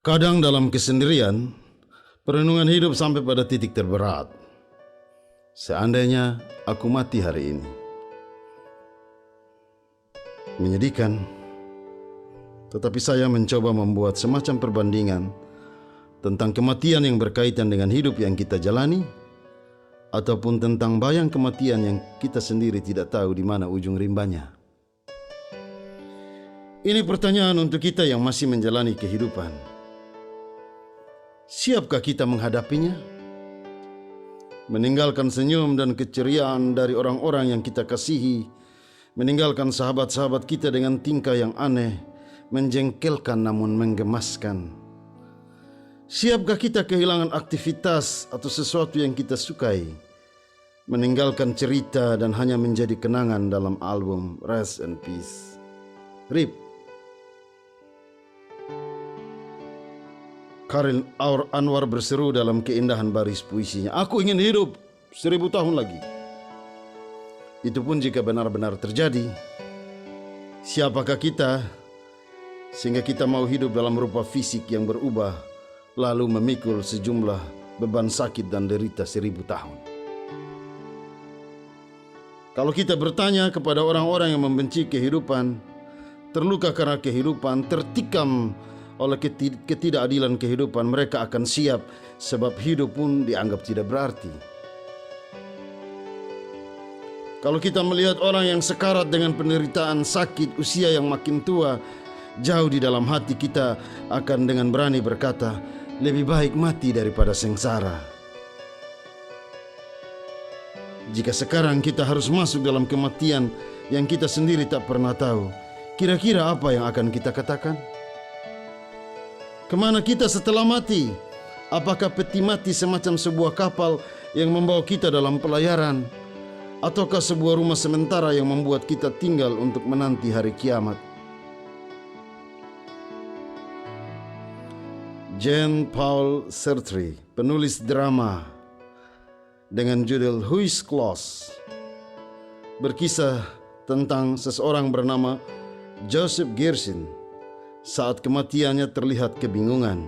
Kadang dalam kesendirian, perenungan hidup sampai pada titik terberat. Seandainya aku mati hari ini. Menyedihkan, tetapi saya mencoba membuat semacam perbandingan tentang kematian yang berkaitan dengan hidup yang kita jalani, ataupun tentang bayang kematian yang kita sendiri tidak tahu di mana ujung rimbanya. Ini pertanyaan untuk kita yang masih menjalani kehidupan. Siapkah kita menghadapinya? Meninggalkan senyum dan keceriaan dari orang-orang yang kita kasihi, meninggalkan sahabat-sahabat kita dengan tingkah yang aneh, menjengkelkan namun menggemaskan. Siapkah kita kehilangan aktivitas atau sesuatu yang kita sukai, meninggalkan cerita dan hanya menjadi kenangan dalam album Rest in Peace? RIP. Khalil Anwar berseru dalam keindahan baris puisinya, "Aku ingin hidup 1000 tahun lagi." Itu pun jika benar-benar terjadi. Siapakah kita sehingga kita mau hidup dalam rupa fisik yang berubah, lalu memikul sejumlah beban sakit dan derita 1000 tahun? Kalau kita bertanya kepada orang-orang yang membenci kehidupan, terluka karena kehidupan, tertikam oleh ketidakadilan kehidupan, mereka akan siap, sebab hidup pun dianggap tidak berarti. Kalau kita melihat orang yang sekarat dengan penderitaan, sakit, usia yang makin tua, jauh di dalam hati kita akan dengan berani berkata, lebih baik mati daripada sengsara. Jika sekarang kita harus masuk dalam kematian yang kita sendiri tak pernah tahu, kira-kira apa yang akan kita katakan? Kemana kita setelah mati? Apakah peti mati semacam sebuah kapal yang membawa kita dalam pelayaran? Ataukah sebuah rumah sementara yang membuat kita tinggal untuk menanti hari kiamat? Jean-Paul Sartre, penulis drama dengan judul Who is Close, berkisah tentang seseorang bernama Joseph Gershon. Saat kematiannya terlihat kebingungan.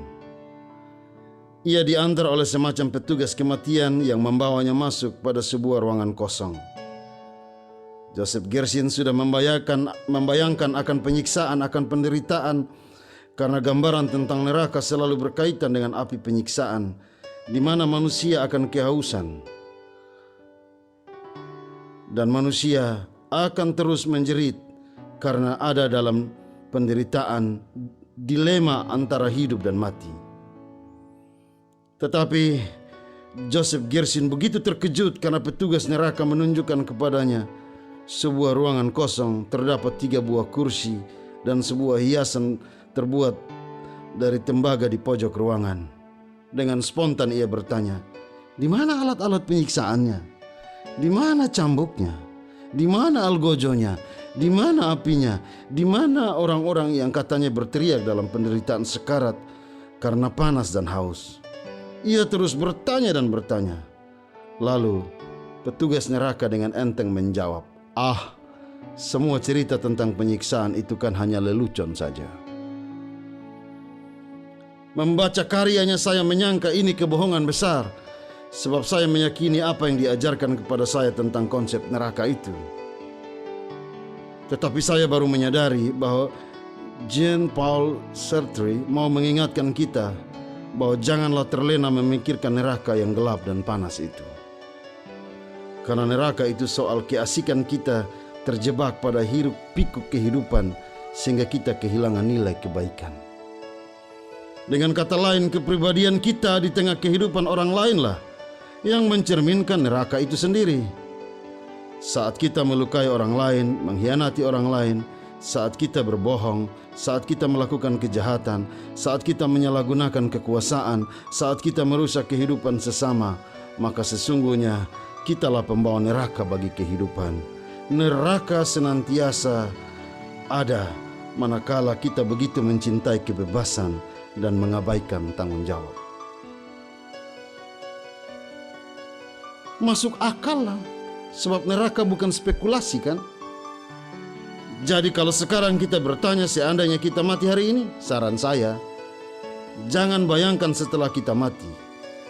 Ia diantar oleh semacam petugas kematian yang membawanya masuk pada sebuah ruangan kosong. Joseph Gershon sudah membayangkan akan penyiksaan, akan penderitaan, karena gambaran tentang neraka selalu berkaitan dengan api penyiksaan, di mana manusia akan kehausan. Dan manusia akan terus menjerit karena ada dalam penderitaan, dilema antara hidup dan mati. Tetapi Joseph Gershon begitu terkejut karena petugas neraka menunjukkan kepadanya sebuah ruangan kosong, terdapat 3 buah kursi dan sebuah hiasan terbuat dari tembaga di pojok ruangan. Dengan spontan ia bertanya, "Di mana alat-alat penyiksaannya? Di mana cambuknya? Di mana algojonya? Di mana apinya? Di mana orang-orang yang katanya berteriak dalam penderitaan sekarat karena panas dan haus?" Ia terus bertanya dan bertanya. Lalu petugas neraka dengan enteng menjawab, semua cerita tentang penyiksaan itu kan hanya lelucon saja." Membaca karyanya saya menyangka ini kebohongan besar, sebab saya meyakini apa yang diajarkan kepada saya tentang konsep neraka itu. Tetapi saya baru menyadari bahwa Jean-Paul Sartre mau mengingatkan kita bahwa janganlah terlena memikirkan neraka yang gelap dan panas itu. Karena neraka itu soal keasikan kita terjebak pada hiruk pikuk kehidupan sehingga kita kehilangan nilai kebaikan. Dengan kata lain, kepribadian kita di tengah kehidupan orang lainlah yang mencerminkan neraka itu sendiri. Saat kita melukai orang lain, mengkhianati orang lain, saat kita berbohong, saat kita melakukan kejahatan, saat kita menyalahgunakan kekuasaan, saat kita merusak kehidupan sesama, maka sesungguhnya kitalah pembawa neraka bagi kehidupan. Neraka senantiasa ada manakala kita begitu mencintai kebebasan dan mengabaikan tanggung jawab. Masuk akal lah. Sebab neraka bukan spekulasi kan? Jadi kalau sekarang kita bertanya seandainya kita mati hari ini, saran saya, Jangan bayangkan setelah kita mati,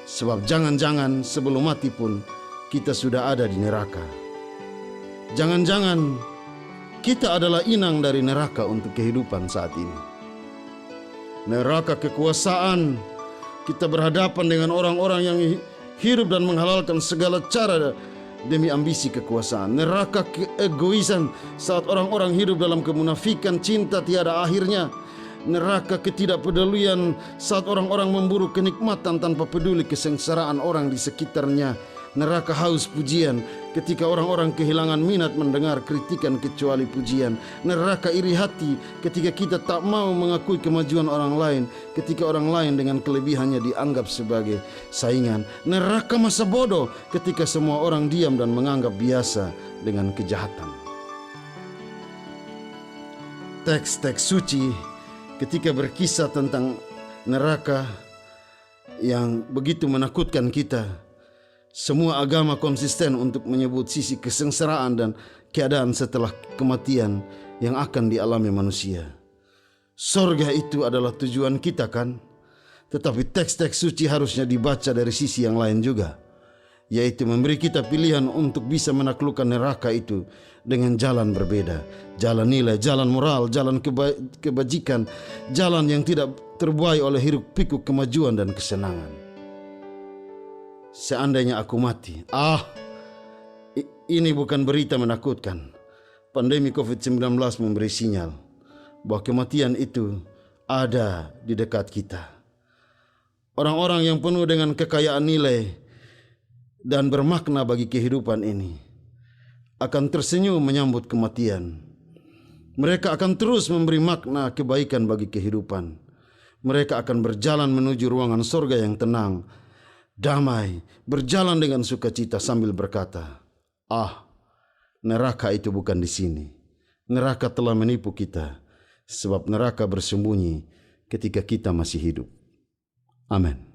sebab jangan-jangan sebelum mati pun kita sudah ada di neraka. Jangan-jangan kita adalah inang dari neraka untuk kehidupan saat ini. Neraka kekuasaan, kita berhadapan dengan orang-orang yang hidup dan menghalalkan segala cara demi ambisi kekuasaan. Neraka keegoisan saat orang-orang hidup dalam kemunafikan, cinta tiada akhirnya. Neraka ketidakpedulian saat orang-orang memburu kenikmatan tanpa peduli kesengsaraan orang di sekitarnya. Neraka haus pujian ketika orang-orang kehilangan minat mendengar kritikan kecuali pujian. Neraka iri hati ketika kita tak mau mengakui kemajuan orang lain, ketika orang lain dengan kelebihannya dianggap sebagai saingan. Neraka masa bodoh ketika semua orang diam dan menganggap biasa dengan kejahatan. Teks-teks suci ketika berkisah tentang neraka yang begitu menakutkan kita. Semua agama konsisten untuk menyebut sisi kesengsaraan dan keadaan setelah kematian yang akan dialami manusia. Sorga itu adalah tujuan kita kan? Tetapi teks-teks suci harusnya dibaca dari sisi yang lain juga, yaitu memberi kita pilihan untuk bisa menaklukkan neraka itu dengan jalan berbeda. Jalan nilai, jalan moral, jalan kebajikan, jalan yang tidak terbuai oleh hiruk pikuk kemajuan dan kesenangan. Seandainya aku mati, ini bukan berita menakutkan. Pandemi COVID-19 memberi sinyal bahwa kematian itu ada di dekat kita. Orang-orang yang penuh dengan kekayaan nilai dan bermakna bagi kehidupan ini akan tersenyum menyambut kematian. Mereka akan terus memberi makna kebaikan bagi kehidupan. Mereka akan berjalan menuju ruangan sorga yang tenang, damai, berjalan dengan sukacita sambil berkata, neraka itu bukan di sini. Neraka telah menipu kita, sebab neraka bersembunyi ketika kita masih hidup. Amin.